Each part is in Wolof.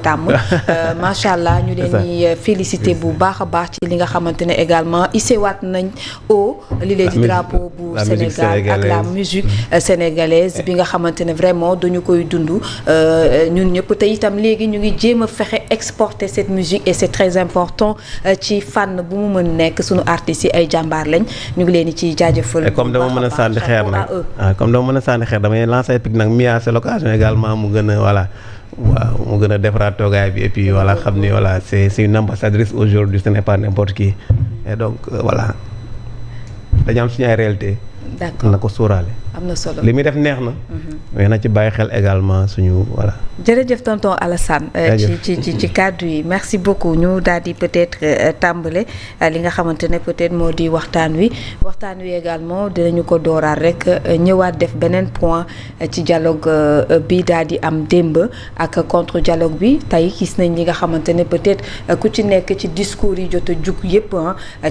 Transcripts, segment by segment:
tàmm macha allah ñu leen di félicité bu baax a baax ci li nga xamante ne également isewaat nañ au li leen di drapeau bu Sénégal ak la musique sénégalaise bi nga xamante ne vraiment dañu koy dund ñun ñëpp te itam léegi ñu ngi jéem a fexe exporter cette musique et c'est très important ci fànn bu mu mën nekk sunu artistes yi ay jàmbaar lañ ñu ngi leen di ci jaajëfal. comme dama mën a sànni xeer nag comme dama mën a sànni xeer damay lancer ay pic nag Mia c'est l'occasion également mu gën a voilà waaw mu gën a defaraat toogaay bi et puis voilà xam ni voilà c'est une ambassadrice aujourd'hui ce n'est pas n'importe qui et donc voilà dañu am suñu ay réalité d'accord na ko sóoraale. am na solo li muy def neex na. mais na ci bàyyi xel également suñu voilà. jërëjëf tonton Alassane. ci kàddu yi merci beaucoup ñu daal di peut-être tàmbale li nga xamante ne peut-être moo di waxtaan wi également dinañu ko dooraat rek ñëwaat def beneen point ci dialogue bi daal di am démb ak contre dialogue bi tey gis nañ li nga xamante ne peut-être ku ci nekk ci discours yi jot a jug yépp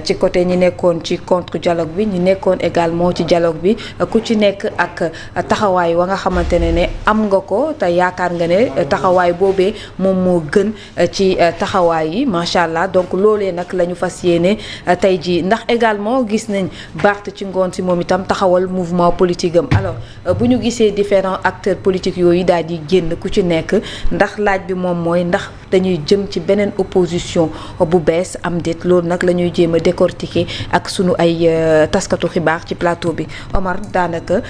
ci côté ñi nekkoon ci contre dialogue bi ñi nekkoon également ci dialogue bi ku ci nekk ak taxawaay wa nga xamante ne am nga ko te yaakaar nga ne taxawaay boobee moom moo gën ci taxawaay yi macha allah donc loolee nag la ñu fas yéene tey jii ndax également gis nañ Barth ci ngoon si moom itam taxawal mouvement politique am alors bu ñu gisee différents acteurs politiques yooyu daal di génn ku ci nekk ndax laaj bi moom mooy ndax dañuy jëm ci beneen opposition bu bees am déet loolu nag la ñuy jéem a décortiquer ak sunu ay taskatu xibaar ci plateau bi Omar daanaka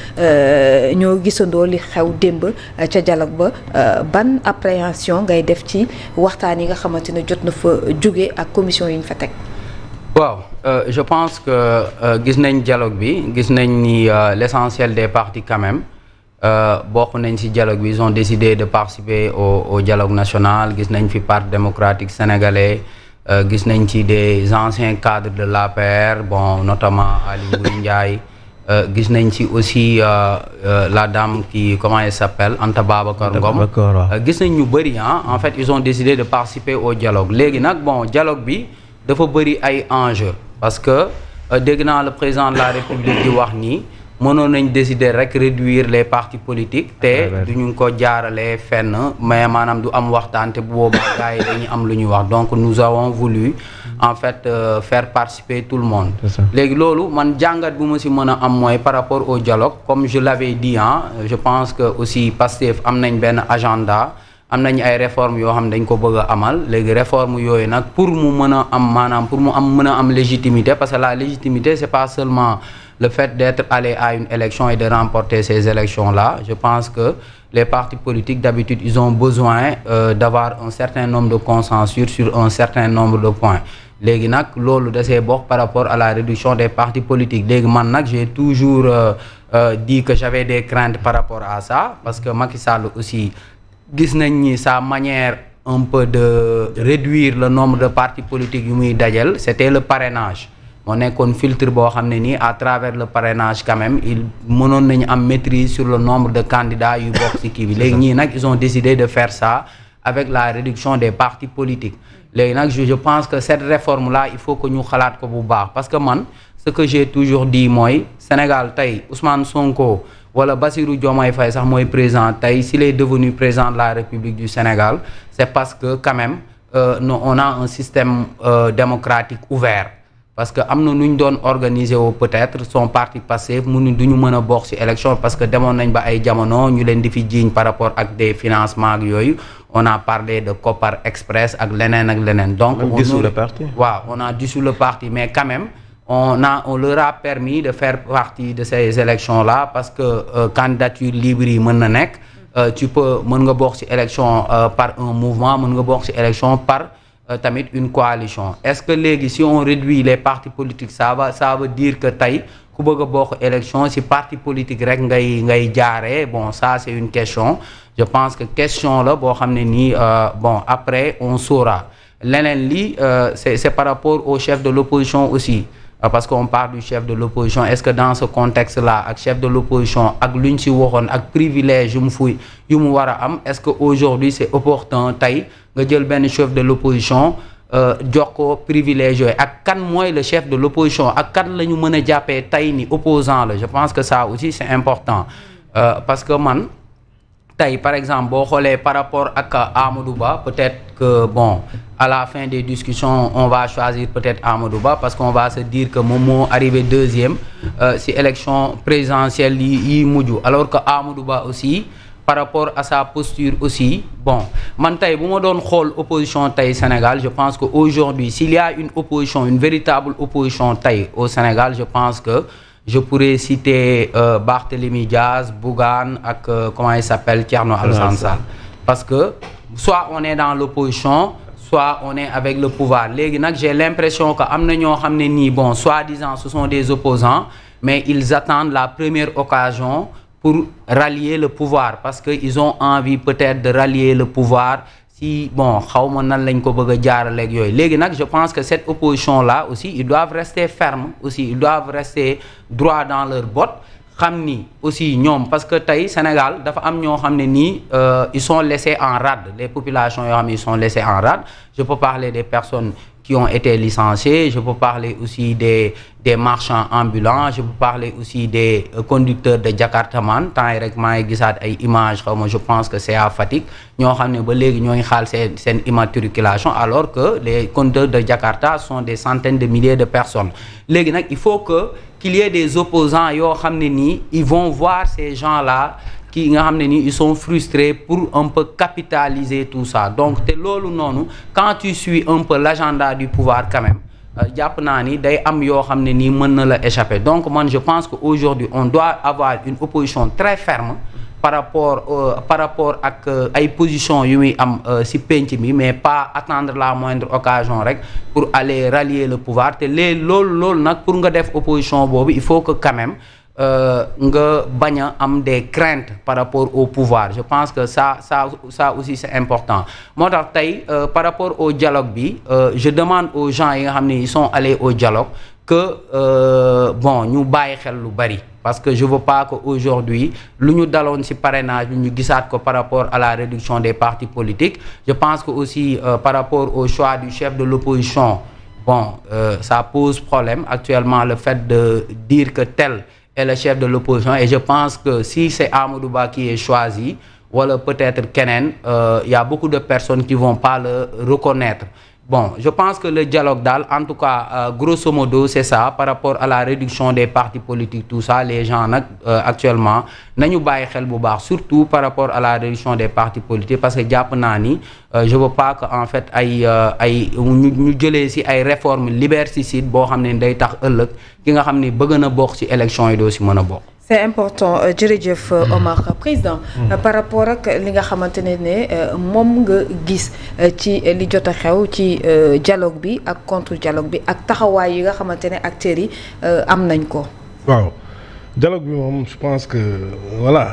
ñoo gisandoo li xew démb ca dialogue ba ban appréhension ngay def ci waxtaan yi nga xamante ne jot na fa jóge ak commission yi ñu fa teg. waaw je pense que gis nañ dialogue bi gis nañ ni l'essentiel des partis quand même bokk nañ ci dialogue bi ils ont décidé de participer au dialogue national gis nañ fi Parti démocratique sénégalais gis nañ ci des anciens cadres de l'APR bon notamment Aly Ngouille Ndiaye gis nañ ci aussi la dame qui comment elle s'appelle Anta Babacar Ngom gis nañ ñu bëri en fait ils ont décidé de participer au dialogue léegi nag bon dialogue bi dafa bëri ay enjeux parce que dégg naa le président de la République di wax nii mënoon nañ décider rek réduire les partis politiques te duñu ko jaarale fenn mais maanaam du am waxtaan te bu boobaa gars yi dañuy am lu ñuy wax donc nous avons voulu en fait faire participer tout le monde léegi loolu man jàngat bu ma ci mën a am mooy par rapport au dialogue comme je l'avais dit je pense que aussi Pastef am nañ benn agenda am nañ ay réformes yoo xam ne dañ ko bëgg a amal léegi réformes yooyu nag pour mu mën a am maanaam pour mu am mën a am légitimité parce que la légitimité c'est pas seulement le fait d'être allé à une élection et de remporter ces élections-là je pense que les partis politiques d'habitude ils ont besoin d'avoir un certain nombre de consensus sur un certain nombre de points léegi nag loolu dasee bokk par rapport à la réduction des partis politiques léegi man nag j'ai toujours dit que j'avais des craintes par rapport à ça parce que Macky Sall aussi gis nañ ni sa manière un peu de réduire le nombre de partis politiques yu muy dajal c'était le parrainage moo nekkoon filtre boo xam ne nii à travers le parrainage quand même il mënoon nañu am maîtrise sur le nombre de candidats yu bokk ci kii bi léegi ñii nag ils ont décidé de faire ça avec la réduction des partis politiques léegi nag je pense que cette réforme là il faut que ñu xalaat ko bu baax parce que man ce que j'ai toujours dit mooy Sénégal tey Ousmane Sonko wala Bassirou Diomaye Faye sax mooy président tey s'il est devenu président de la République du Sénégal c'est parce que quand même on a un système démocratique ouvert parce que am na nu ñu doon organiser woo peut-être son parti Pastef du ñu mën a bokk ci élection parce que demoon nañ ba ay jamono ñu leen di fi jiiñ par rapport ak des financements ak yooyu on a parlé de Kopar Express ak leneen donc on dissous le parti waaw on a dissous le parti mais quand même on leur a permis de faire partie de ces élections-là parce que candidature libre yi mën na nekk mën nga bokk ci élection par un mouvement mën nga bokk ci élection par tamit une coalition est-ce que léegi si on réduit les partis politiques ça veut dire que tey ku bëgg a bokk élection ci parti politique rek ngay jaaree bon ça c'est une question je pense que question la boo xam ne nii bon après on saura leneen li c'est par rapport au chef de l'opposition aussi parce qu'on parle du chef de l'opposition est-ce que dans ce contexte-là ak chef de l'opposition ak lu ñu ci waxoon ak privilège yu mu war a am est-ce que aujourd'hui c'est opportun tey nga jël benn chef de l'opposition jox ko privilège yooyu ak kan mooy le chef de l'opposition ak kan la ñu mën a jàppee tey ni opposant la je pense que ça aussi c'est important parce que man tey par exemple boo xoolee par rapport ak Amadou Ba peut-être que bon à la fin des discussions on va choisir peut-être Amadou Ba parce qu'on va se dire que moom moo arrivé deuxième ci élection présidentielle yi mujj alors que Amadou Ba aussi par rapport à sa posture aussi bon man tey bu ma doon xool opposition tey Sénégal je pense que aujourd'hui s'il y a une opposition une véritable opposition tey au Sénégal je pense que je pourrais citer Barthélémy Diaz, Bougane ak comment il s'appelle Thierno Alassane Sall parce que soit on est dans l'opposition soit on est avec le pouvoir léegi nag j'ai l'impression que am na ñoo xam ne nii bon soi-disant ce sont des opposants mais ils attendent la première occasion pour rallier le pouvoir parce que ils ont envie peut-être de rallier le pouvoir si bon xaw ma nan lañ ko bëgg a jaaraleeg yooyu léegi nag je pense que cette opposition là aussi ils doivent rester fermes aussi ils doivent rester droits dans leurs bottes xam ni aussi ñoom parce que tey Sénégal dafa am ñoo xam ne nii ils sont laissés en rade les populations yoo xam ne ils sont laissés en rade je peux parler des personnes qui ont été licenciés je peux parler aussi des marchands ambulants je peux parler aussi des conducteurs de Jakartaman temps yi rek maa ngi gisaat ay images xaw ma je pense que c'est à Fatick ñoo xam ne ba léegi ñoo ngi xaal seen immatriculation alors que les conducteurs de Jakarta sont des centaines de milliers de personnes léegi nag il faut que qu'il y ait des opposants yoo xam ne nii ils vont voir ces gens-là qui nga xam ne nii ils sont frustrés pour un peu capitaliser tout ça donc te loolu noonu quand tu suis un peu l'agenda du pouvoir quand même jàpp naa ni day am yoo xam ne nii mën na la échapper donc man je pense que aujourd'hui on doit avoir une opposition très ferme par rapport ak ay position yu muy am ci penc mi mais pas attendre la moindre occasion rek pour aller rallier le pouvoir te loolu nag pour nga def opposition boobu il faut que quand même nga bañ a am des craintes par rapport au pouvoir je pense que ça aussi c'est important moo tax tey par rapport au dialogue bi je demande aux gens yi nga xam ne ils sont allés au dialogue que bon ñu bàyyi xel lu bari parce que je veux pas que aujourd'hui lu ñu daloon ci parrainage bi ñu gisaat ko par rapport à la réduction des partis politiques je pense que aussi par rapport au choix du chef de l'opposition bon ça pose problème actuellement le fait de dire que tel est le chef de l'opposition et je pense que si c'est Amadou Ba qui est choisi wala peut-être keneen il y a beaucoup de personnes qui vont pas le reconnaître bon je pense que le dialogue daal en tout cas grosso modo c'est ça par rapport à la réduction des partis politiques tout ça les gens nag actuellement nañu bàyyi xel bu baax surtout par rapport à la réduction des partis politiques parce que jàpp naa ni je veux pas que en fait ay ñu jëlee ci ay réformes liberticides boo xam ne day tax ëllëg ki nga xam ne bëgg na bokk ci élection yi doo ci mën a bokk. c'est important jërëjëf Omar président par rapport ak li nga xamante ne moom nga gis ci li jot a xew ci dialogue bi ak contre dialogue bi ak taxawaay yi nga xamante ne acteurs yi am nañ ko. waaw dialogue bi moom je pense que voilà.